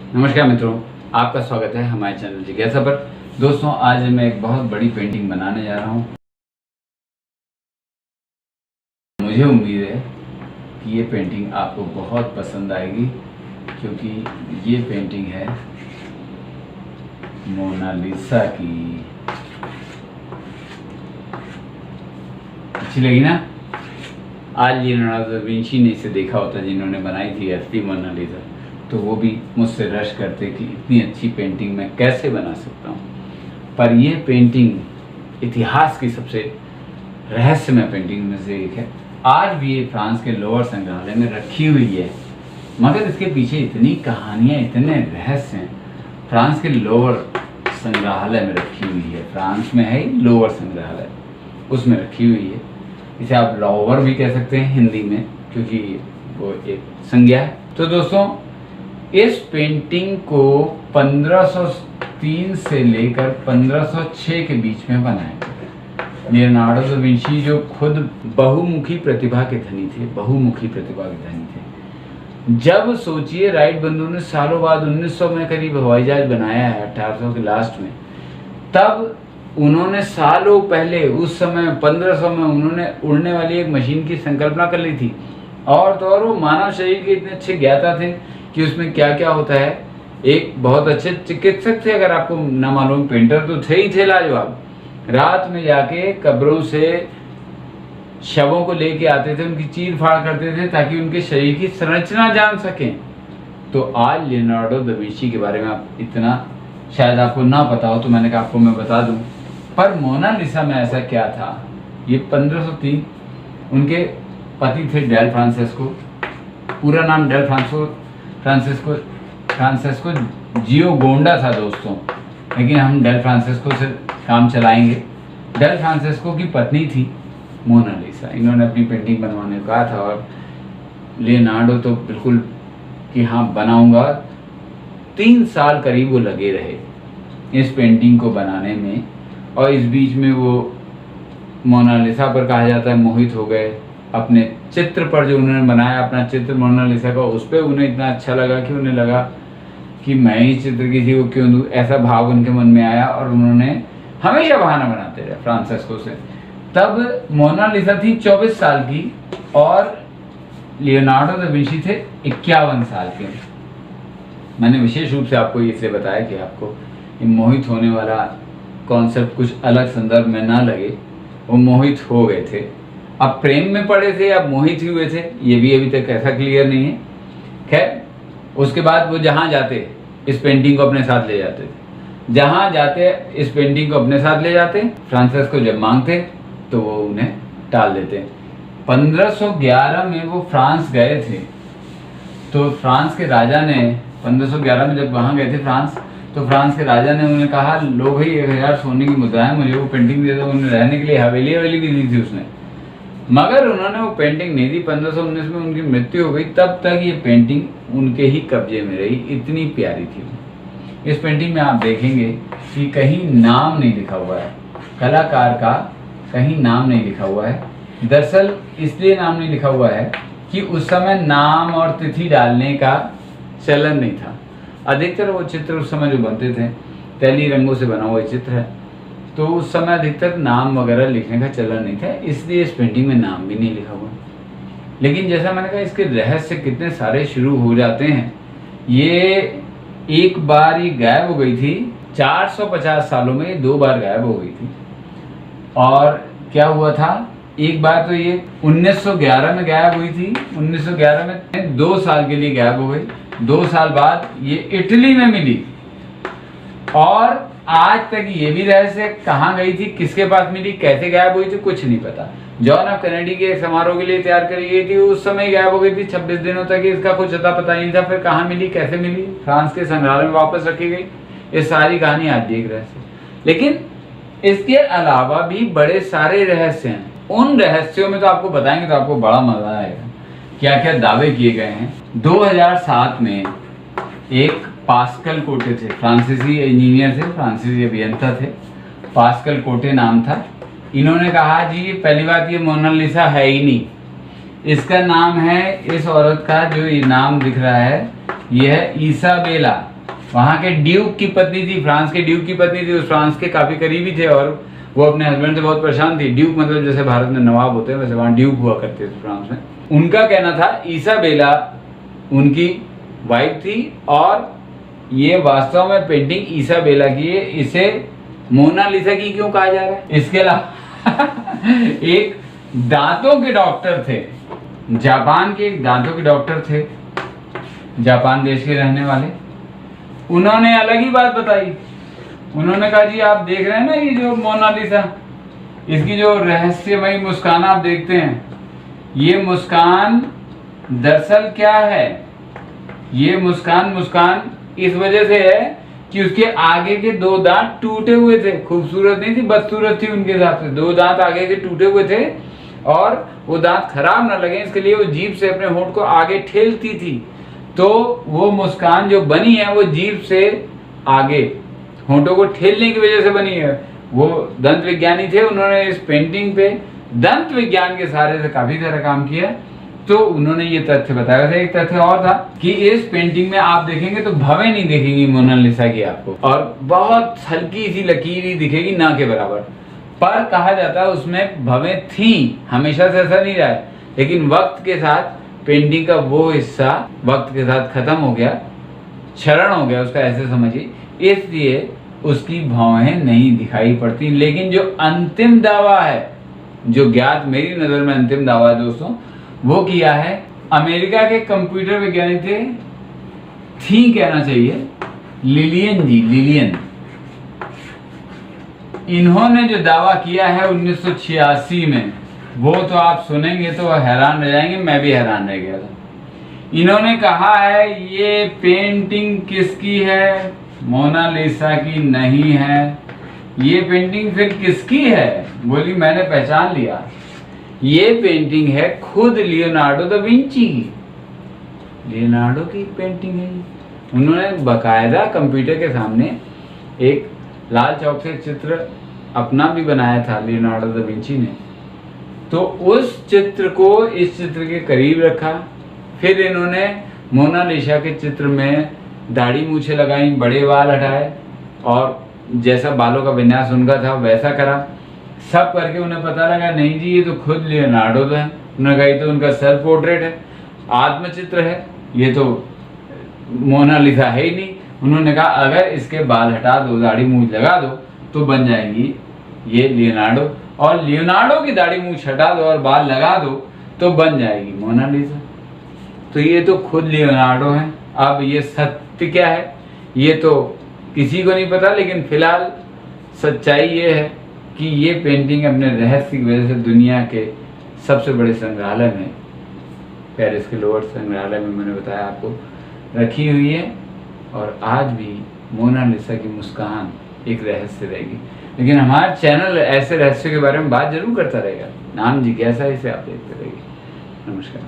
नमस्कार मित्रों, आपका स्वागत है हमारे चैनल जिज्ञासा पर। दोस्तों, आज मैं एक बहुत बड़ी पेंटिंग बनाने जा रहा हूँ। मुझे उम्मीद है कि ये पेंटिंग आपको बहुत पसंद आएगी, क्योंकि ये पेंटिंग है मोनालिसा की। अच्छी लगी ना? आज लियोनार्डो दा विंची ने इसे देखा होता, जिन्होंने बनाई थी असली मोनालिसा, तो वो भी मुझसे रश करते कि इतनी अच्छी पेंटिंग मैं कैसे बना सकता हूँ। पर यह पेंटिंग इतिहास की सबसे रहस्यमय पेंटिंग में से एक है। आज भी ये फ्रांस के लोवर संग्रहालय में रखी हुई है, मगर इसके पीछे इतनी कहानियाँ, इतने रहस्य हैं। फ्रांस के लोवर संग्रहालय में रखी हुई है। फ्रांस में है लोवर संग्रहालय, उसमें रखी हुई है। इसे आप लोवर भी कह सकते हैं हिंदी में, क्योंकि वो एक संज्ञा है। तो दोस्तों, इस पेंटिंग को 1503 से लेकर 1506 के बीच में बनाया गया। लियोनार्डो दा विंची जो खुद बहुमुखी प्रतिभा के धनी थे, जब सोचिए राइट बंधुओं ने सालों बाद 1900 में करीब हवाई जहाज बनाया है, 1800 के लास्ट में, तब उन्होंने सालों पहले, उस समय 1500 में उन्होंने उड़ने वाली एक मशीन की संकल्पना कर ली थी। और तो और वो मानव शरीर के इतने अच्छे ज्ञाता थे कि उसमें क्या क्या होता है। एक बहुत अच्छे चिकित्सक थे, अगर आपको ना मालूम, पेंटर तो थे ही थे लाजवाब। रात में जाके कब्रों से शवों को लेके आते थे, उनकी चीर फाड़ करते थे ताकि उनके शरीर की संरचना जान सकें। तो आज लियोनार्डो दा विंची के बारे में आप इतना शायद आपको ना पता हो, तो मैंने कहा आपको मैं बता दूं। पर मोनालिसा में ऐसा क्या था? ये 1503, उनके पति थे डेल फ्रांसेस्को, पूरा नाम डेल फ्रांसेस्को जियोगोंडा था दोस्तों, लेकिन हम डेल फ्रांसेस्को से काम चलाएंगे। डेल फ्रांसेस्को की पत्नी थी मोनालिसा। इन्होंने अपनी पेंटिंग बनवाने को कहा था, और लियोनार्डो तो बिल्कुल कि हाँ बनाऊंगा। 3 साल करीब वो लगे रहे इस पेंटिंग को बनाने में, और इस बीच में वो मोनालिसा पर कहा जाता है मोहित हो गए। अपने चित्र पर जो उन्होंने बनाया, अपना चित्र मोनालिसा का, उस पर उन्हें इतना अच्छा लगा कि उन्हें लगा कि मैं ही चित्र किसी को क्यों दूँ, ऐसा भाव उनके मन में आया। और उन्होंने हमेशा बहाना बनाते रहे फ्रांसेस्को से। तब मोनालिसा थी 24 साल की और लियोनार्डो दा विंची थे 51 साल के। मैंने विशेष रूप से आपको इसलिए बताया कि आपको ये मोहित होने वाला कॉन्सेप्ट कुछ अलग संदर्भ में ना लगे। वो मोहित हो गए थे, अब प्रेम में पड़े थे, अब मोहित हुए थे, ये भी अभी तक ऐसा क्लियर नहीं है। खैर, उसके बाद वो जहाँ जाते इस पेंटिंग को अपने साथ ले जाते थे। जहाँ जाते इस पेंटिंग को अपने साथ ले जाते। फ्रांसेस्को जब मांगते तो वो उन्हें टाल देते। 1511 में वो फ्रांस गए थे, तो फ्रांस के राजा ने 1511 में जब वहाँ गए थे फ्रांस, तो फ्रांस के राजा ने उन्हें कहा, लो भाई 1000 सोने की मुद्राएं, मुझे वो पेंटिंग दे दो। उन्हें रहने के लिए हवेली भी दी थी उसने, मगर उन्होंने वो पेंटिंग नहीं दी। 1519 में उनकी मृत्यु हो गई। तब तक ये पेंटिंग उनके ही कब्जे में रही, इतनी प्यारी थी। इस पेंटिंग में आप देखेंगे कि कहीं नाम नहीं लिखा हुआ है, कलाकार का कहीं नाम नहीं लिखा हुआ है। दरअसल इसलिए नाम नहीं लिखा हुआ है कि उस समय नाम और तिथि डालने का चलन नहीं था। अधिकतर वो चित्र उस समय जो बनते थे, तैली रंगों से बना हुआ चित्र है, तो उस समय अधिकतर नाम वगैरह लिखने का चलन नहीं था, इसलिए इस पेंटिंग में नाम भी नहीं लिखा हुआ। लेकिन जैसा मैंने कहा, इसके रहस्य कितने सारे शुरू हो जाते हैं। ये एक बार ये गायब हो गई थी, 450 सालों में ये 2 बार गायब हो गई थी। और क्या हुआ था, एक बार तो ये 1911 में गायब हुई थी। 1911 में 2 साल के लिए गायब हो गई। 2 साल बाद ये इटली में मिली, और आज तक ये भी रहस्य कहाँ गई थी, किसके पास मिली, कैसे गायब हुई थी, कुछ नहीं पता। जॉन एफ कैनेडी के एक समारोह के लिए तैयार करी गई थी, उस समय गायब हो गई थी। 26 दिनों तक इसका कुछ अता पता नहीं था। फिर कहाँ मिली, कैसे मिली, फ्रांस के संग्रहालय में वापस रखी गई। ये सारी कहानी आज भी एक रहस्य। लेकिन इसके अलावा भी बड़े सारे रहस्य हैं। उन रहस्यों में तो आपको बताएंगे तो आपको बड़ा मजा आएगा, क्या क्या दावे किए गए हैं। 2007 में एक पास्कल कोटे थे, फ्रांसीसी इंजीनियर थे, फ्रांसीसी अभियंता थे, पास्कल कोटे नाम था। इन्होंने कहा जी, पहली बात ये मोनालिसा है ही नहीं, इसका नाम है, इस औरत का जो ये नाम दिख रहा है, ये है इसाबेला वहाँ के ड्यूक की पत्नी थी, फ्रांस के ड्यूक की पत्नी थी, उस फ्रांस के काफ़ी करीबी थे और वो अपने हस्बैंड से बहुत परेशान थी। ड्यूक मतलब जैसे भारत में नवाब होते हैं वैसे वहाँ ड्यूक हुआ करते थे फ्रांस में। उनका कहना था इसाबेला उनकी वाइफ थी और ये वास्तव में पेंटिंग इसाबेला की है, इसे मोनालिसा की क्यों कहा जा रहा है। इसके अलावा एक दांतों के डॉक्टर थे, जापान के एक दांतों के डॉक्टर थे, जापान देश के रहने वाले। उन्होंने अलग ही बात बताई। उन्होंने कहा जी आप देख रहे हैं ना ये जो मोनालिसा, इसकी जो रहस्यमयी मुस्कान आप देखते हैं, ये मुस्कान दरअसल क्या है, ये मुस्कान इस वजह से है कि उसके आगे के 2 दांत टूटे हुए थे। खूबसूरत नहीं थी, बदसूरत थी उनके हिसाब से। 2 दांत आगे के टूटे हुए थे और वो दांत खराब ना लगे इसके लिए वो जीभ से अपने होंठ को आगे ठेलती थी। तो वो मुस्कान जो बनी है वो जीभ से आगे होंठों को ठेलने की वजह से बनी है। वो दंत विज्ञानी थे, उन्होंने इस पेंटिंग पे दंत विज्ञान के सहारे से काफी सारा काम किया। तो उन्होंने ये तथ्य बताया था। एक तथ्य और था कि इस पेंटिंग में आप देखेंगे तो भवें नहीं दिखेगी मोनालिसा की आपको, और बहुत हल्की सी लकीर ही दिखेगी, ना के बराबर। पर कहा जाता है उसमें भवें थी, हमेशा से ऐसा नहीं रहा है, लेकिन वक्त के साथ पेंटिंग का वो हिस्सा वक्त के साथ खत्म हो गया, क्षरण हो गया उसका, ऐसे समझिए, इसलिए उसकी भवें नहीं दिखाई पड़ती। लेकिन जो अंतिम दावा है, जो ज्ञात मेरी नजर में अंतिम दावा है दोस्तों, वो किया है अमेरिका के कंप्यूटर वैज्ञानिक थी कहना चाहिए, लिलियन जी, लिलियन। इन्होंने जो दावा किया है 1986 में, वो तो आप सुनेंगे तो हैरान रह जाएंगे, मैं भी हैरान रह गया था। इन्होंने कहा है ये पेंटिंग किसकी है, मोनालिसा की नहीं है। ये पेंटिंग फिर किसकी है? बोली मैंने पहचान लिया, ये पेंटिंग है खुद लियोनार्डो दा विंची की। लियोनार्डो की पेंटिंग है। उन्होंने बकायदा कंप्यूटर के सामने एक लाल चौक से चित्र अपना भी बनाया था लियोनार्डो दा विंची ने। तो उस चित्र को इस चित्र के करीब रखा। फिर इन्होंने मोनालिसा के चित्र में दाढ़ी मूछें लगाई, बड़े बाल हटाए और जैसा बालों का विन्यास उनका था वैसा करा। सब करके उन्हें पता लगा नहीं जी ये तो खुद लियोनार्डो है। उन्होंने कहा ये तो उनका सेल्फ पोर्ट्रेट है, आत्मचित्र है, ये तो मोनालिसा है ही नहीं। उन्होंने कहा अगर इसके बाल हटा दो, दाढ़ी मूछ लगा दो तो बन जाएंगी ये लियोनार्डो, और लियोनार्डो की दाढ़ी मूछ हटा दो और बाल लगा दो तो बन जाएगी मोनालिसा। तो ये तो खुद लियोनार्डो है। अब ये सत्य क्या है ये तो किसी को नहीं पता, लेकिन फिलहाल सच्चाई ये है कि ये पेंटिंग अपने रहस्य की वजह से दुनिया के सबसे बड़े संग्रहालय में, पेरिस के लोवर संग्रहालय में मैंने बताया आपको, रखी हुई है। और आज भी मोनालिसा की मुस्कान एक रहस्य रहेगी। लेकिन हमारा चैनल ऐसे रहस्यों के बारे में बात जरूर करता रहेगा। नाम जिज्ञासा इसे आप देखते रहिए। नमस्कार।